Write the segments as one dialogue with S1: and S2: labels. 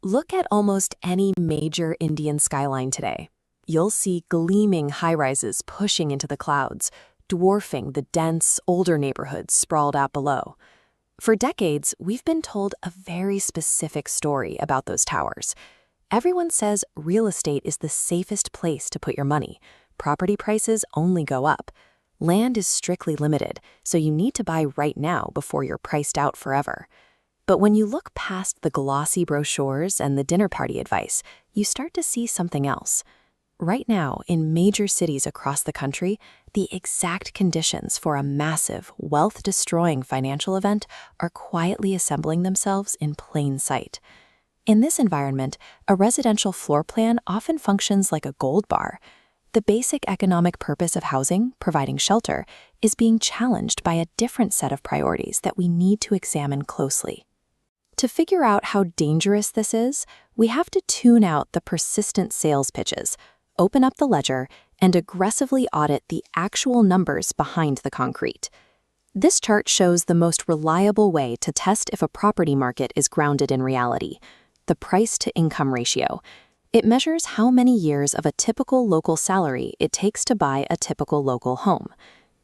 S1: Look at almost any major Indian skyline today. You'll see gleaming high-rises pushing into the clouds, dwarfing the dense, older neighborhoods sprawled out below. For decades, we've been told a very specific story about those towers. Everyone says real estate is the safest place to put your money. Property prices only go up. Land is strictly limited, so you need to buy right now before you're priced out forever. But when you look past the glossy brochures and the dinner party advice, you start to see something else. Right now, in major cities across the country, the exact conditions for a massive, wealth-destroying financial event are quietly assembling themselves in plain sight. In this environment, a residential floor plan often functions like a gold bar. The basic economic purpose of housing, providing shelter, is being challenged by a different set of priorities that we need to examine closely. To figure out how dangerous this is, we have to tune out the persistent sales pitches, open up the ledger, and aggressively audit the actual numbers behind the concrete. This chart shows the most reliable way to test if a property market is grounded in reality: the price-to-income ratio. It measures how many years of a typical local salary it takes to buy a typical local home.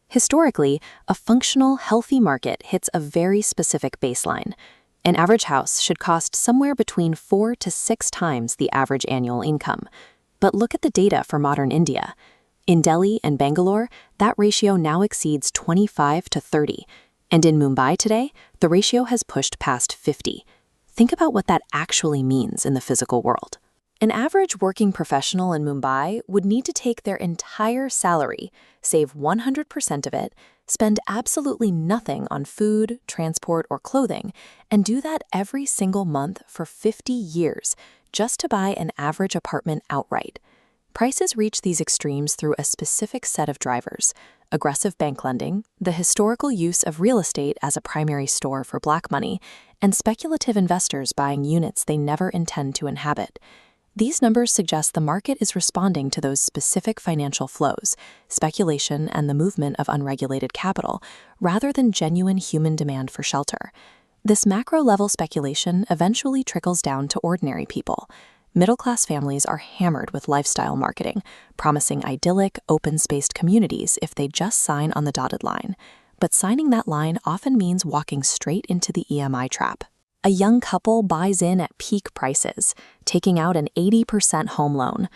S1: Historically, a functional, healthy market hits a very specific baseline. An average house should cost somewhere between 4 to 6 times the average annual income. But look at the data for modern India. In Delhi and Bangalore, that ratio now exceeds 25 to 30. And in Mumbai today, the ratio has pushed past 50. Think about what that actually means in the physical world. An average working professional in Mumbai would need to take their entire salary, save 100% of it, spend absolutely nothing on food, transport, or clothing, and do that every single month for 50 years just to buy an average apartment outright. Prices reach these extremes through a specific set of drivers: aggressive bank lending, the historical use of real estate as a primary store for black money, and speculative investors buying units they never intend to inhabit. These numbers suggest the market is responding to those specific financial flows, speculation, and the movement of unregulated capital, rather than genuine human demand for shelter. This macro-level speculation eventually trickles down to ordinary people. Middle-class families are hammered with lifestyle marketing, promising idyllic, open-spaced communities if they just sign on the dotted line. But signing that line often means walking straight into the EMI trap. A young couple buys in at peak prices, taking out an 80% home loan.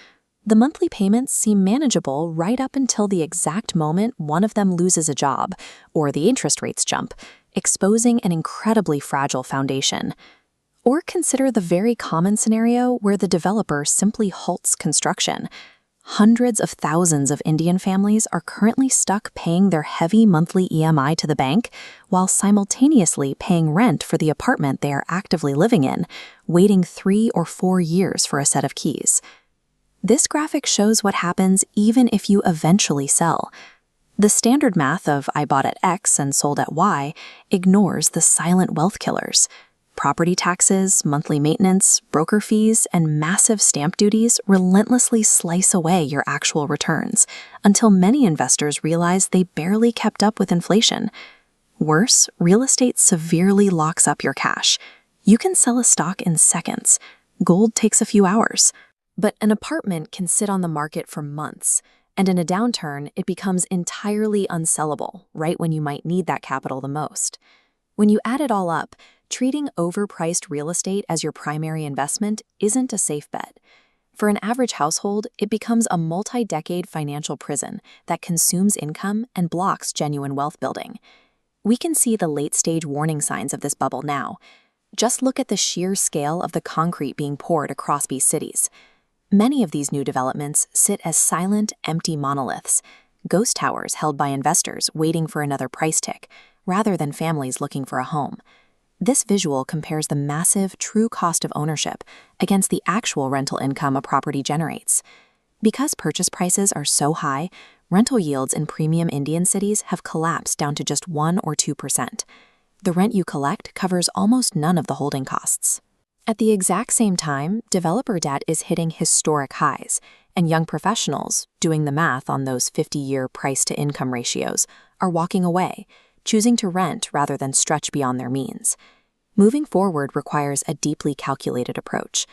S1: The monthly payments seem manageable right up until the exact moment one of them loses a job or the interest rates jump, exposing an incredibly fragile foundation. Or consider the very common scenario where the developer simply halts construction. Hundreds of thousands of Indian families are currently stuck paying their heavy monthly EMI to the bank while simultaneously paying rent for the apartment they are actively living in, waiting 3 or 4 years for a set of keys. This graphic shows what happens even if you eventually sell. The standard math of "I bought at X and sold at Y" ignores the silent wealth killers. Property taxes, monthly maintenance, broker fees, and massive stamp duties relentlessly slice away your actual returns until many investors realize they barely kept up with inflation. Worse, real estate severely locks up your cash. You can sell a stock in seconds. Gold takes a few hours. But an apartment can sit on the market for months, and in a downturn, it becomes entirely unsellable right when you might need that capital the most. When you add it all up, treating overpriced real estate as your primary investment isn't a safe bet. For an average household, it becomes a multi-decade financial prison that consumes income and blocks genuine wealth building. We can see the late-stage warning signs of this bubble now. Just look at the sheer scale of the concrete being poured across these cities. Many of these new developments sit as silent, empty monoliths, ghost towers held by investors waiting for another price tick, rather than families looking for a home. This visual compares the massive, true cost of ownership against the actual rental income a property generates. Because purchase prices are so high, rental yields in premium Indian cities have collapsed down to just 1 or 2%. The rent you collect covers almost none of the holding costs. At the exact same time, developer debt is hitting historic highs, and young professionals, doing the math on those 50-year price-to-income ratios, are walking away, choosing to rent rather than stretch beyond their means. Moving forward requires a deeply calculated approach.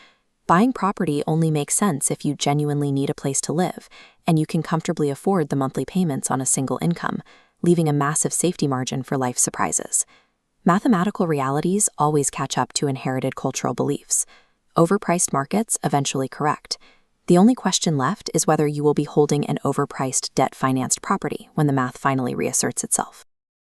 S1: Buying property only makes sense if you genuinely need a place to live, and you can comfortably afford the monthly payments on a single income, leaving a massive safety margin for life surprises. Mathematical realities always catch up to inherited cultural beliefs. Overpriced markets eventually correct. The only question left is whether you will be holding an overpriced debt-financed property when the math finally reasserts itself.